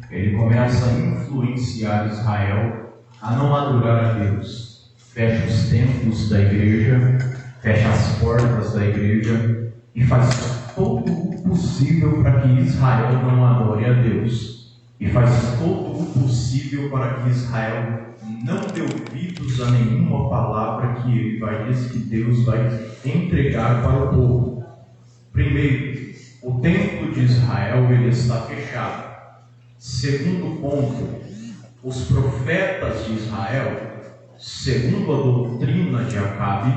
Ele começa a influenciar Israel a não adorar a Deus. Fecha os templos da igreja, fecha as portas da igreja e faz todo o possível para que Israel não adore a Deus. E faz todo o possível para que Israel não dê ouvidos a nenhuma palavra que Deus vai entregar para o povo. Primeiro, o templo de Israel ele está fechado. Segundo ponto, os profetas de Israel, segundo a doutrina de Acabe,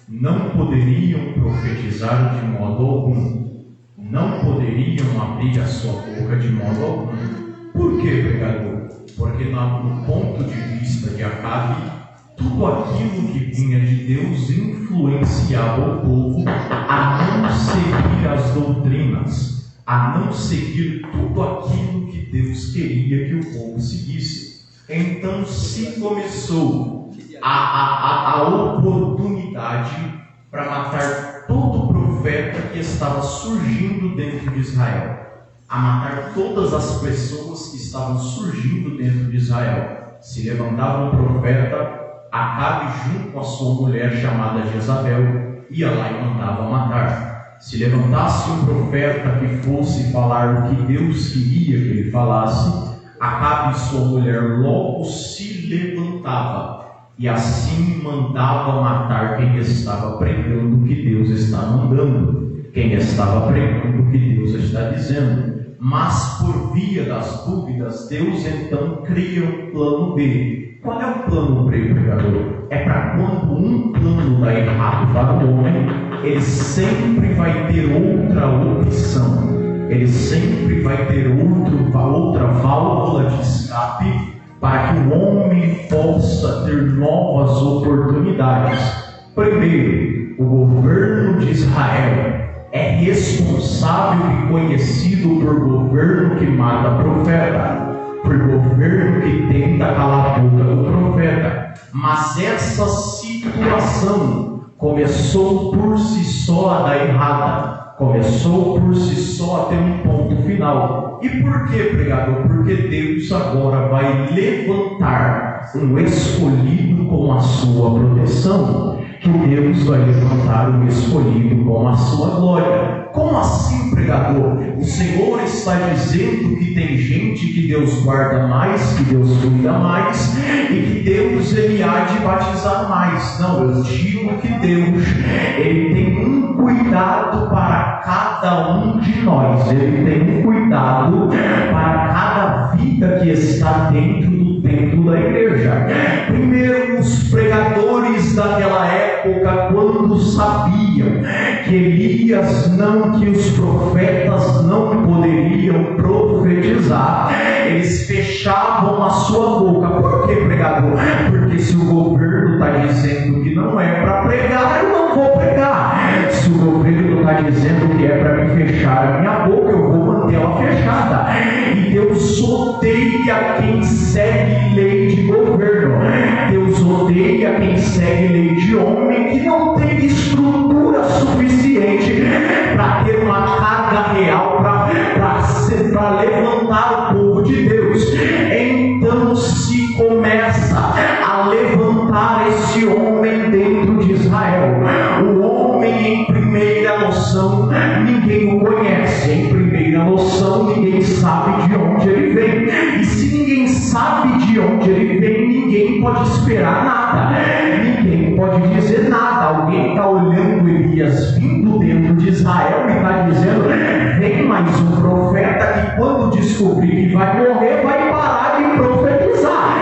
não poderiam profetizar de modo algum, não poderiam abrir a sua boca de modo algum. Por que, pregador? Porque no ponto de vista de Acabe, tudo aquilo que vinha de Deus influenciava o povo a não seguir as doutrinas, a não seguir tudo aquilo que Deus queria que o povo seguisse. Então se começou a oportunidade para matar todo profeta que estava surgindo dentro de Israel, a matar todas as pessoas que estavam surgindo dentro de Israel. Se levantava um profeta, Acabe junto com a sua mulher chamada Jezabel ia lá e mandava matar. Se levantasse um profeta que fosse falar o que Deus queria que ele falasse, Acabe e sua mulher logo se levantava e assim mandava matar quem estava pregando o que Deus está mandando, quem estava pregando o que Deus está dizendo. Mas por via das dúvidas, Deus então cria um plano B. Qual é o plano B, pregador? É para quando um plano dá errado para o homem, ele sempre vai ter outra opção. Ele sempre vai ter outra válvula de escape para que o homem possa ter novas oportunidades. Primeiro, o governo de Israel é responsável e conhecido por governo que mata profeta, por governo que tenta calar a boca do profeta. Mas essa situação começou por si só a dar errada, começou por si só a ter um ponto final. E por que, pregador? Porque Deus agora vai levantar um escolhido com a sua proteção, que Deus vai levantar um escolhido com a sua glória. Como assim, pregador? O Senhor está dizendo que tem gente que Deus guarda mais, que Deus cuida mais, e que Deus ele há de batizar mais. Não, eu digo que Deus ele tem um cuidado para cada um de nós. Ele tem um cuidado para cada vida que está dentro do templo da igreja. Primeiro, os pregadores daquela época, quando sabiam que que os profetas não poderiam profetizar, eles fechavam a sua boca. Por que, pregador? Porque se o governo está dizendo que não é para pregar, eu não vou pregar. Se o governo está dizendo que é para me fechar a minha boca, eu vou manter ela fechada. E Deus odeia quem segue lei de governo. Deus odeia quem segue lei de homem que não tem estrutura suficiente para ter uma carga real para levantar o povo de Deus. Então se começa a levantar esse homem dentro de Israel. O homem, em primeira noção, ninguém o conhece. Em primeira noção, ninguém sabe de onde ele vem. E se ninguém sabe de onde ele vem, ninguém pode esperar nada. Ninguém pode dizer nada. Alguém está olhando Elias vindo dentro de Israel e está dizendo: vem mais um profeta que quando descobrir que vai morrer, vai parar de profetizar.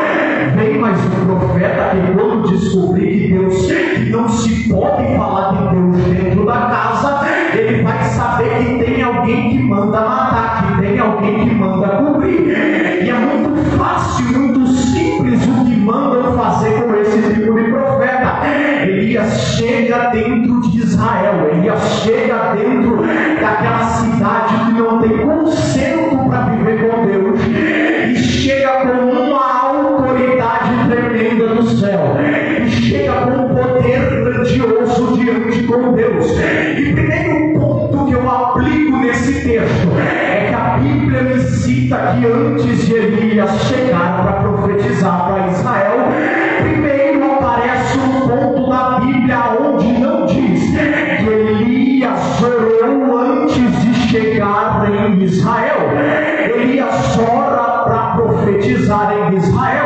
Vem mais um profeta que quando descobrir que não se pode falar de Deus dentro da casa, ele vai saber que tem alguém que manda matar, que tem alguém que manda cobrir. E é muito fácil, muito simples o que mandam fazer com esse tipo de profeta. Elias chega dentro de Israel, Elias chega dentro daquela cidade que não tem conserto para viver com Deus, e chega com uma autoridade tremenda do céu, e chega com um poder grandioso diante com Deus. E primeiro ponto que eu aplico nesse texto que antes de Elias chegar para profetizar para Israel, primeiro aparece um ponto na Bíblia onde não diz que Elias orou antes de chegar em Israel. Elias ora para profetizar em Israel.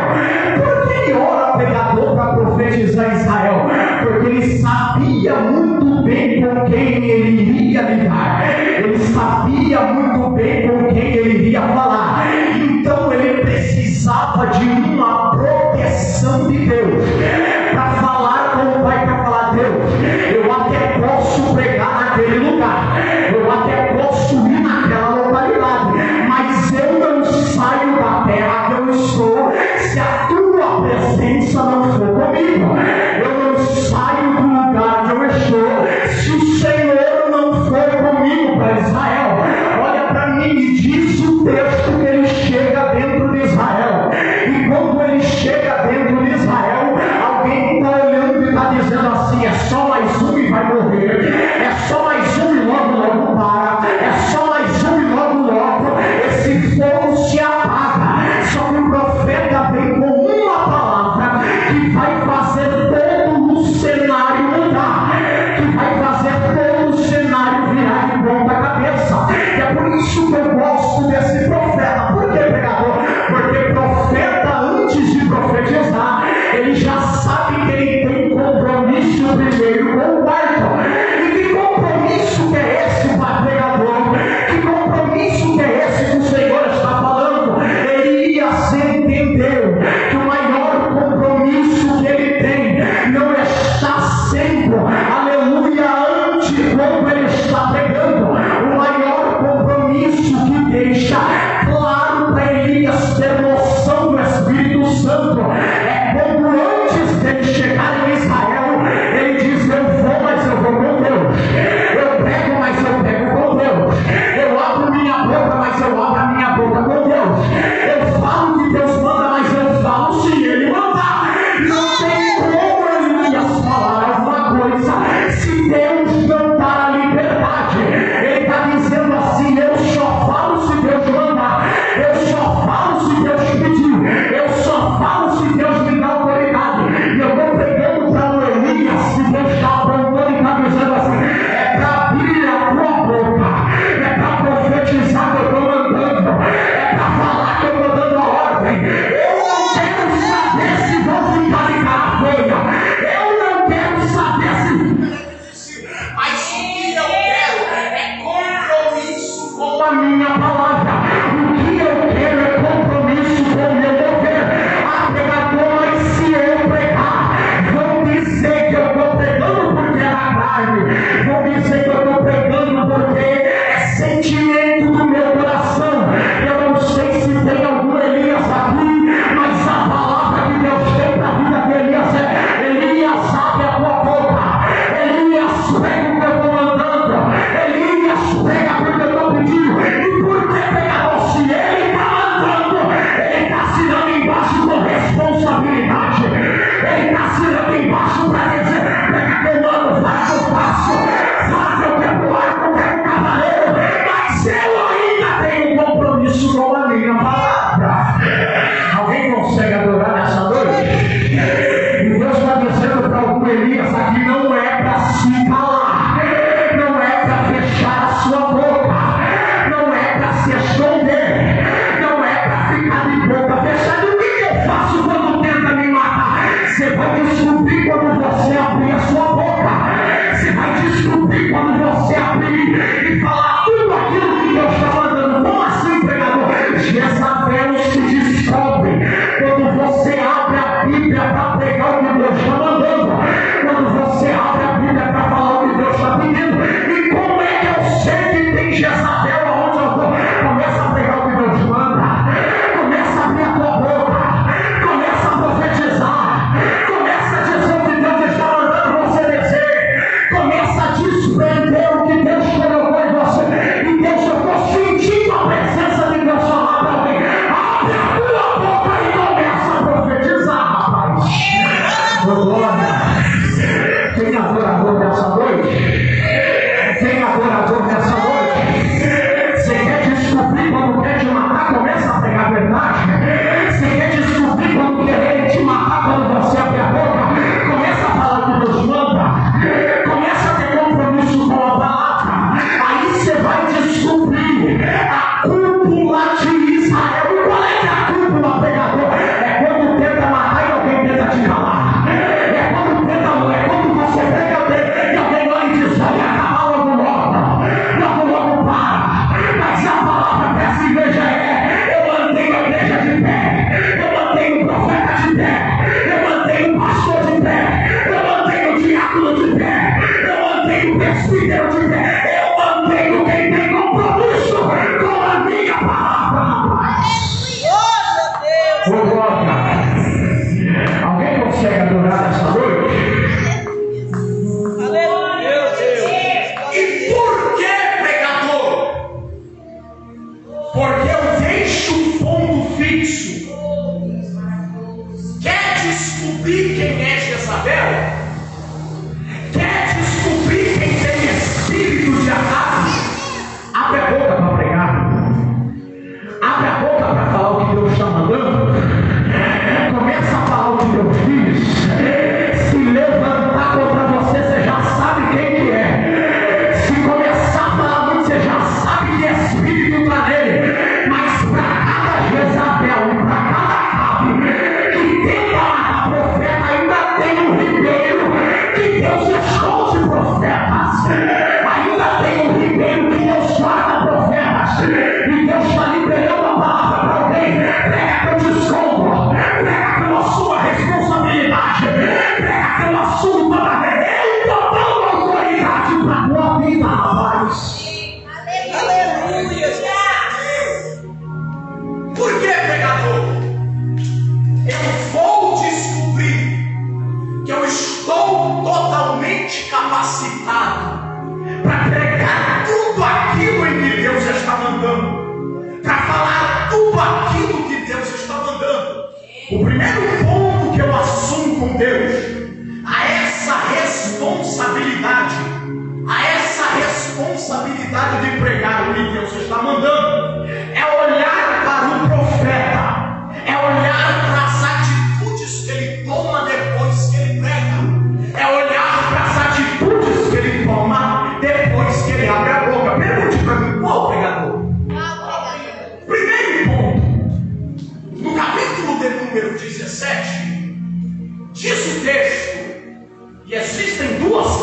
Por que ele ora, pregador, para profetizar em Israel? Porque ele sabia muito bem com quem ele iria lidar. Ele sabia muito bem com quem ele iria falar. Então ele precisava de uma profecia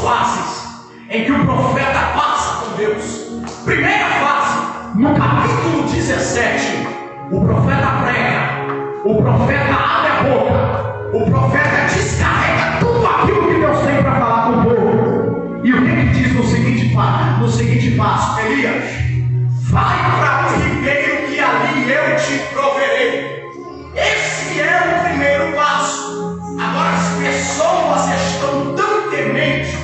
fases em que o profeta passa com Deus. Primeira fase, no capítulo 17, o profeta prega, o profeta abre a boca, o profeta descarrega tudo aquilo que Deus tem para falar com o povo. E o que diz no seguinte passo? Elias, vai para o ribeiro que ali eu te proverei. Esse é o primeiro passo. Agora as pessoas estão tão tementes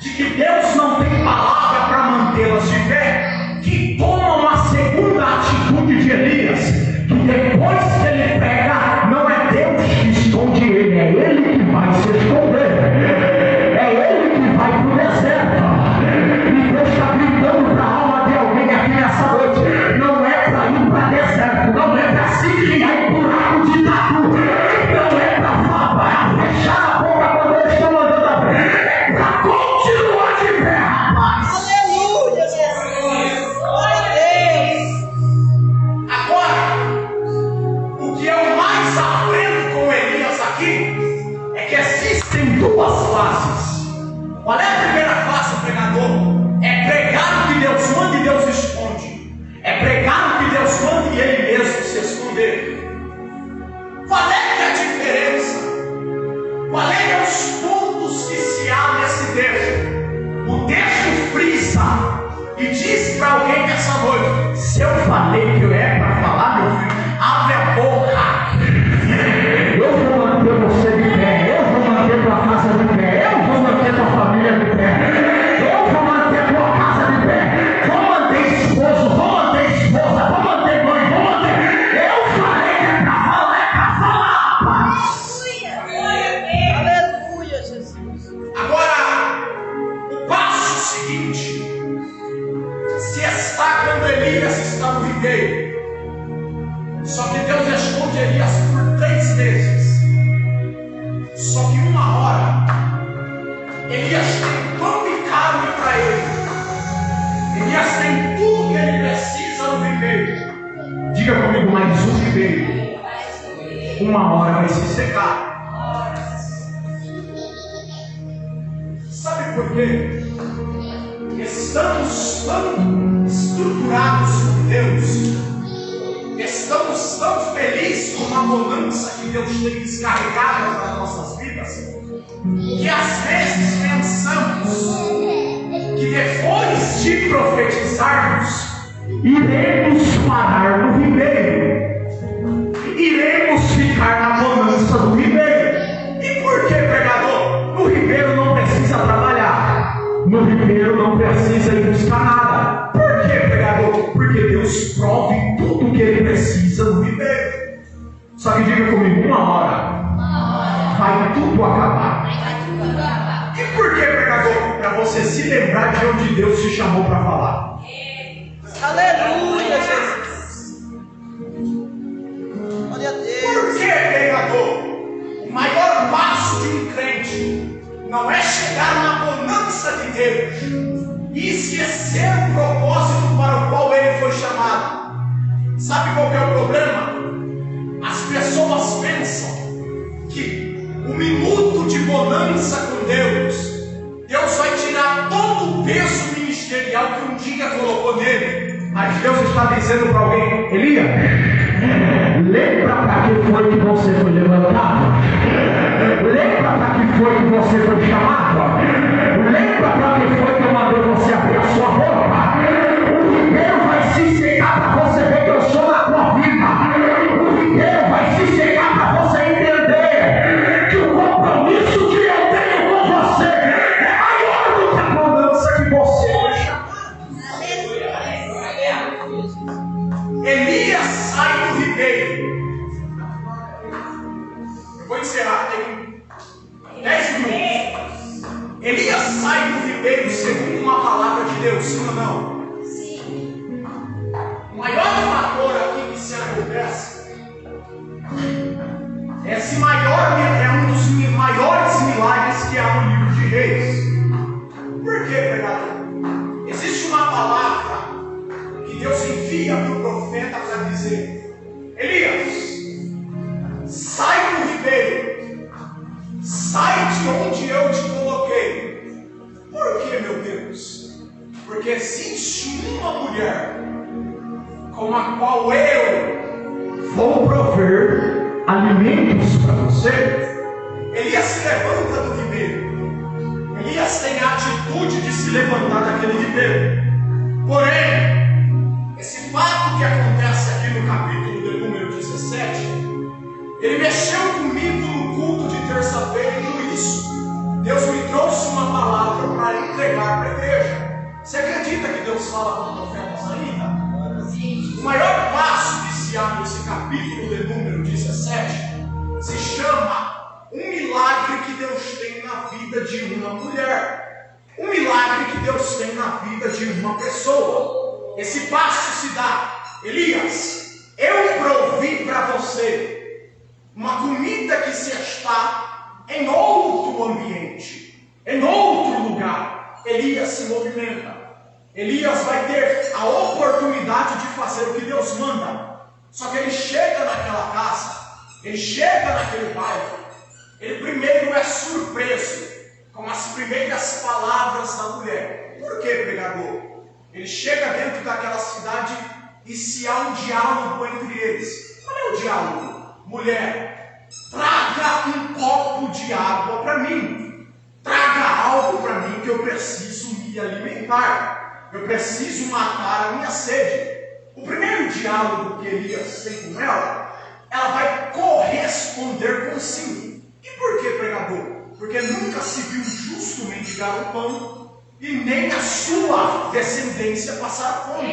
de que Deus não tem palavra para mantê-las de pé, que tomam a segunda atitude de Elias, que depois que ele prega, não é Deus que esconde ele, é ele que vai se esconder, é ele que vai para o deserto. E Deus está gritando para a alma de alguém aqui nessa noite: não é para ir para deserto, não é para se criar em buraco de tatu, não é para fechar a boca quando eles estão andando a pé, é para continuar de pé, rapaz. Aleluia, Jesus. Glória a Deus. Agora, o que eu mais aprendo com Elias aqui é que existem duas fases. Qual é a primeira fase, pregador? É pregar o que Deus manda e Deus esconde. É pregar o que Deus manda e Ele mesmo se esconder. Qual é a diferença? Qual é os pontos que se há nesse texto? O texto frisa e diz para alguém nessa noite: se eu falei que eu é para falar, meu filho, abre a boca. Eu vou manter você de pé, eu vou manter tua casa de pé, eu vou manter tua família de pé, eu vou manter tua casa de pé, vou manter esposo, vou manter esposa, vou manter mãe, vou manter. Eu falei que é para falar, rapaz. Aleluia, Jesus. Agora, o passo seguinte se está quando Elias está no ribeiro. Só que Deus esconde Elias por 3 meses. Só que uma hora, Elias tem pão e carne para ele. Elias tem tudo que ele precisa no ribeiro. Diga comigo, mais um ribeiro. Uma hora vai se secar. Sabe por quê? Estamos tão estruturados com Deus, estamos tão felizes com a bonança que Deus tem descarregado para nossas vidas, que às vezes pensamos que depois de profetizarmos, iremos parar no ribeiro, iremos ficar na bonança do ribeiro. E por que, pregador? No ribeiro não precisa trabalhar, no ribeiro não precisa ir buscar nada. Por que, pregador? Porque Deus prove tudo que ele precisa no ribeiro. Só que diga comigo, uma hora vai tudo acabar. E por que, pregador? Para você se lembrar de onde Deus te chamou para falar. Aleluia, Jesus. Glória a Deus. Por que, pregador? O maior passo de um crente não é chegar na bonança de Deus e esquecer o propósito para o qual ele foi chamado. Sabe qual que é o problema? As pessoas pensam que o minuto de bonança com Deus vai tirar todo o peso ministerial que um dia colocou nele. Mas Deus está dizendo para alguém: Elias, lembra para que foi que você foi levantado? Lembra para que foi que você foi chamado? Lembra para que foi que eu mandei você abrir a sua boca? O ribeiro vai se secar para você ver que eu sou na tua vida. O ribeiro vai se secar para você entender que o compromisso que eu tenho com você é maior do que a bonança que você foi chamado. Elias sai do ribeiro. Eu vou encerrar, tem 10 minutos. Elias sai do ribeiro segundo uma palavra de Deus, sim ou não? Sim. O maior fator aqui que se acontece esse maior é um dos maiores milagres que há no livro de Reis. Por quê, pregador? Existe uma palavra que Deus envia para o profeta para dizer: Elias, sai do ribeiro, sai de onde eu te coloquei, vou prover alimentos para você. Elias se levanta do ribeiro. Elias tem a atitude de se levantar daquele ribeiro. Porém, esse fato que acontece aqui no capítulo de número 17, ele mexeu comigo no culto de terça-feira e por isso Deus me trouxe uma palavra para entregar para a igreja. Você acredita que Deus fala com o profeta ainda? O maior passo que se abre nesse capítulo de número 17 se chama um milagre que Deus tem na vida de uma mulher. Um milagre que Deus tem na vida de uma pessoa. Esse passo se dá: Elias, eu provi para você uma comida que se está em outro ambiente, em outro lugar. Elias se movimenta. Elias vai ter a oportunidade de fazer o que Deus manda. Só que ele chega naquela casa, ele chega naquele bairro, ele primeiro é surpreso com as primeiras palavras da mulher. Por que, pregador? Ele chega dentro daquela cidade e se há um diálogo entre eles. Qual é o diálogo? Mulher, traga um copo de água para mim. Traga algo para mim que eu preciso me alimentar. Eu preciso matar a minha sede. O primeiro diálogo que Elias tem com ela vai corresponder com sim. E por que, pregador? Porque nunca se viu justo mendigar o pão e nem a sua descendência passar fome.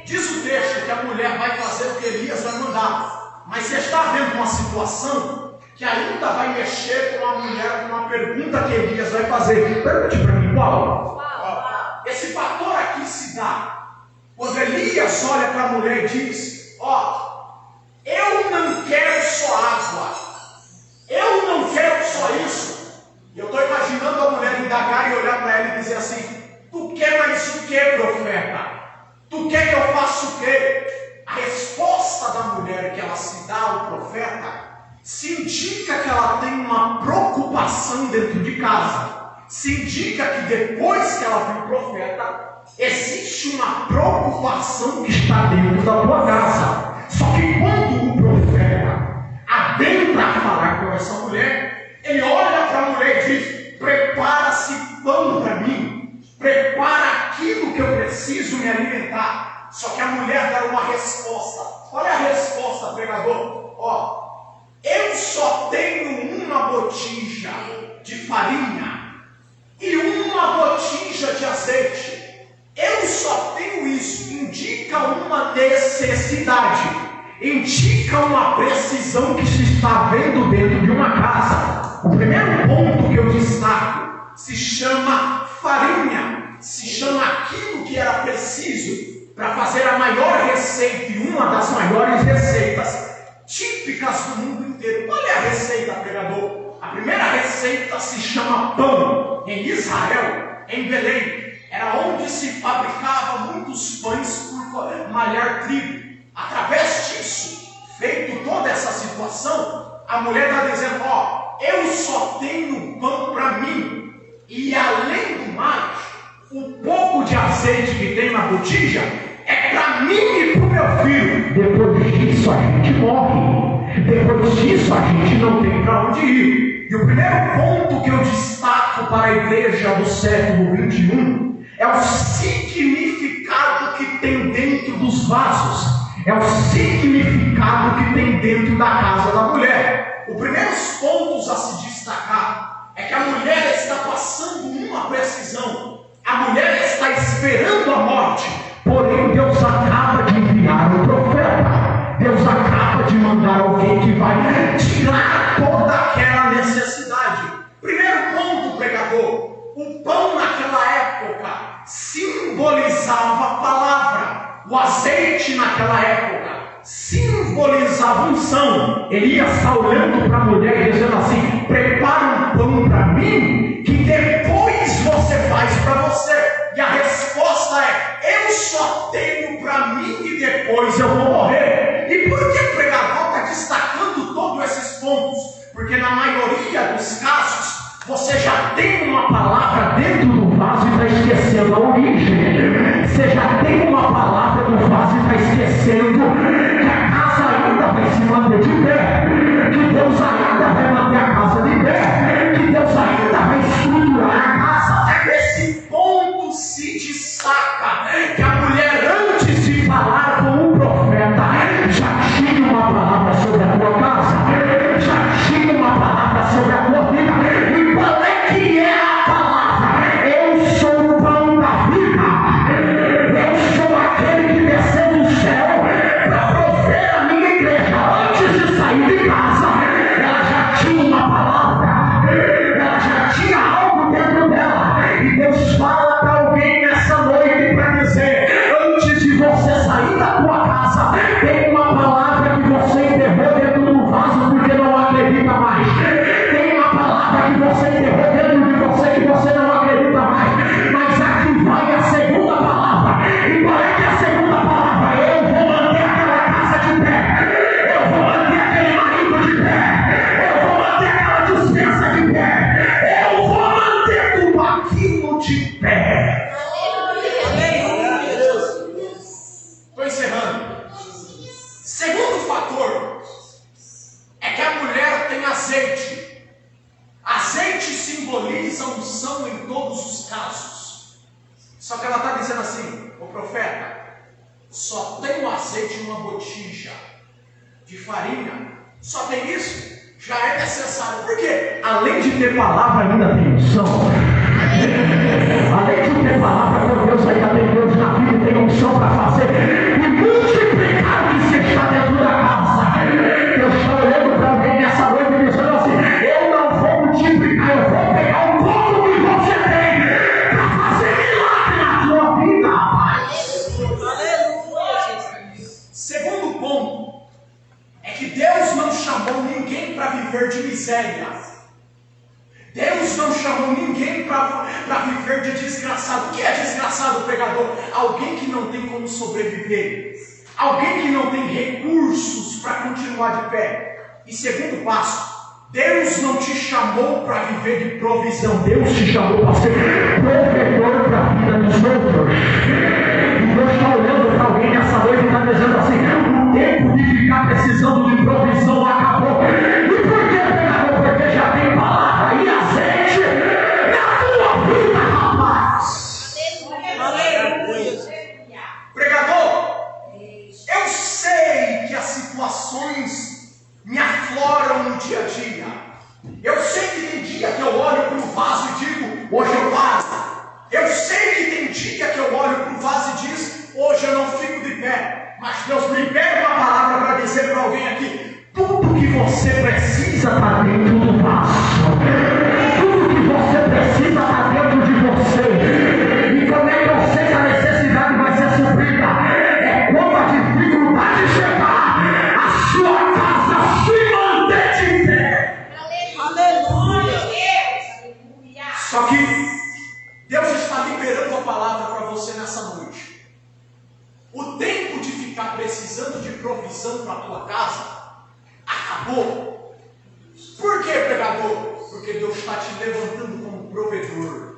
Diz o texto que a mulher vai fazer o que Elias vai mandar. Mas você está vendo uma situação que ainda vai mexer com a mulher, com uma pergunta que Elias vai fazer. Pergunte para mim qual? Esse fator aqui se dá quando Elias olha para a mulher e diz: eu não quero só água, eu não quero só isso. E eu estou imaginando a mulher indagar e olhar para ela e dizer assim: tu quer mais o que, profeta? Tu quer que eu faça o quê? A resposta da mulher que ela se dá ao profeta se indica que ela tem uma preocupação dentro de casa. Se indica que depois que ela viu o profeta, existe uma preocupação que está dentro da tua casa. Só que quando o profeta adentra a falar com essa mulher, ele olha para a mulher e diz: prepara-se pão para mim, prepara aquilo que eu preciso me alimentar. Só que a mulher dá uma resposta. Olha a resposta, pregador. Eu só tenho uma botija de farinha e uma botija de azeite. Eu só tenho isso. Indica uma necessidade, indica uma precisão que se está vendo dentro de uma casa. O primeiro ponto que eu destaco se chama farinha, se chama aquilo que era preciso para fazer a maior receita e uma das maiores receitas típicas do mundo inteiro. Qual é a receita, pregador? A primeira receita se chama pão. Em Israel, em Belém, era onde se fabricava muitos pães por malhar trigo. Através disso, feito toda essa situação, a mulher está dizendo: eu só tenho pão para mim. E além do mais, o pouco de azeite que tem na botija é para mim e para o meu filho. Depois disso a gente morre. Depois disso a gente não tem para onde ir. E o primeiro ponto que eu destaco para a igreja do século 21 é o significado que tem dentro dos vasos. É o significado que tem dentro da casa da mulher. Os primeiros pontos a se destacar é que a mulher está passando uma precisão. A mulher está esperando a morte. Porém, Deus acaba de enviar o profeta. Deus acaba de mandar alguém que vai tirar toda aquela necessidade. Primeiro ponto, pregador: o pão naquela época simbolizava a palavra. O azeite naquela época simbolizava unção. Elias está olhando para a mulher e dizendo assim: prepara um pão para mim, que depois você faz para você. E a resposta é: eu só tenho para mim e depois eu vou morrer. E por que o pregador está destacando todos esses pontos? Porque na maioria dos casos, você já tem uma palavra dentro do vaso e está esquecendo a origem. Você já tem uma palavra no vaso e está esquecendo que a casa ainda vai se manter. de farinha. Só tem isso? Já é necessário. Por quê? Além de ter palavra, ainda tem unção. Além de ter palavra, meu Deus, ainda tem Deus na vida e tem unção para fazer e multiplicar o que se está dentro da casa. Eu estou olhando para alguém nessa noite e dizendo assim: eu não vou multiplicar, eu vou pegar o pouco que você tem para fazer milagre na sua vida, rapaz. Aleluia, Jesus. Segundo ponto é que Deus não chamou ninguém para viver de miséria. Deus não chamou ninguém para viver de desgraçado. O que é desgraçado, pregador? Alguém que não tem como sobreviver. Alguém que não tem recursos para continuar de pé. E segundo passo, Deus não te chamou para viver de provisão. Deus te chamou para ser provedor para a vida dos outros. E Deus está olhando para alguém nessa noite e está dizendo assim: o tempo de ficar precisando de provisão acabou. E por que, pregador? Porque já tem palavra e azeite na tua vida, rapaz. Aleluia. Pregador, eu sei que as situações me afloram no dia a dia. Eu sei que tem dia que eu olho para o vaso e digo: hoje eu paro. Eu sei que tem dia que eu olho para o vaso e diz: hoje eu não fico de pé. Mas Deus me libera uma palavra para dizer para alguém aqui: tudo que você precisa está dentro do vaso. Tudo que você precisa está dentro de você. E como é que eu sei que a necessidade vai ser suprida? É quando a dificuldade chegar, a sua casa se manter de pé. Aleluia. Só que Deus está liberando a palavra para você nessa noite. O tempo de ficar precisando de provisão para a tua casa acabou. Por quê, pregador? Porque Deus está te levantando como provedor.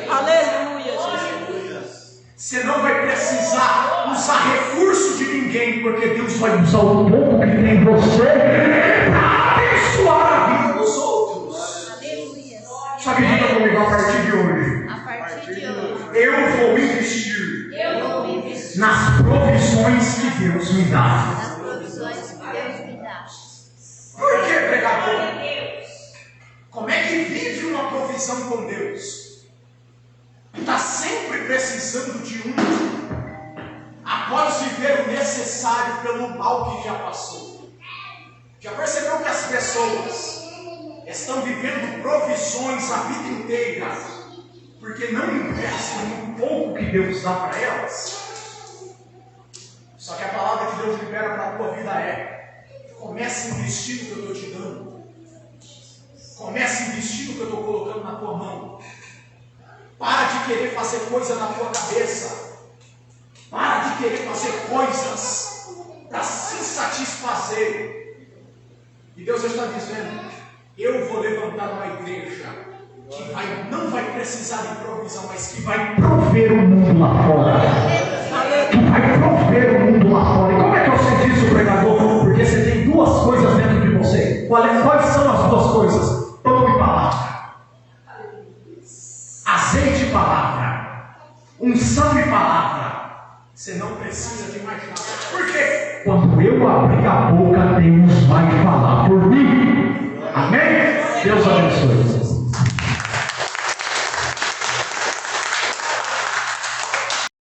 Aleluia, Jesus. Você não vai precisar usar recurso de ninguém, porque Deus vai usar Só o pouco que tem em você para abençoar a vida dos outros. Aleluia. Só que diga comigo a partir de hoje: A partir de hoje, eu vou investir eu vou investir nas provisões que Deus me dá. nas provisões que Deus me dá. Por que, pregador? Como é que vive uma provisão com Deus? Está sempre precisando de um, após viver o necessário pelo mal que já passou. Já percebeu que as pessoas estão vivendo provisões a vida inteira, porque não investem no pouco que Deus dá para elas? Só que a palavra que Deus libera para a tua vida é: comece a investir no que eu estou te dando. Comece a investir no que eu estou colocando na tua mão. Para de querer fazer coisa na tua cabeça. Para de querer fazer coisas para se satisfazer. E Deus está dizendo: eu vou levantar uma igreja que não vai precisar de provisão, mas que vai Prover o mundo lá fora. Que vai prover o mundo lá fora. E como é que eu sei disso, pregador? Porque você tem duas coisas dentro de você. Quais são as duas coisas? Pão e palavra. Azeite e palavra. Unção e palavra. Você não precisa de mais nada. Por quê? Quando eu abrir a boca, Deus vai falar por mim. Amém? Deus abençoe.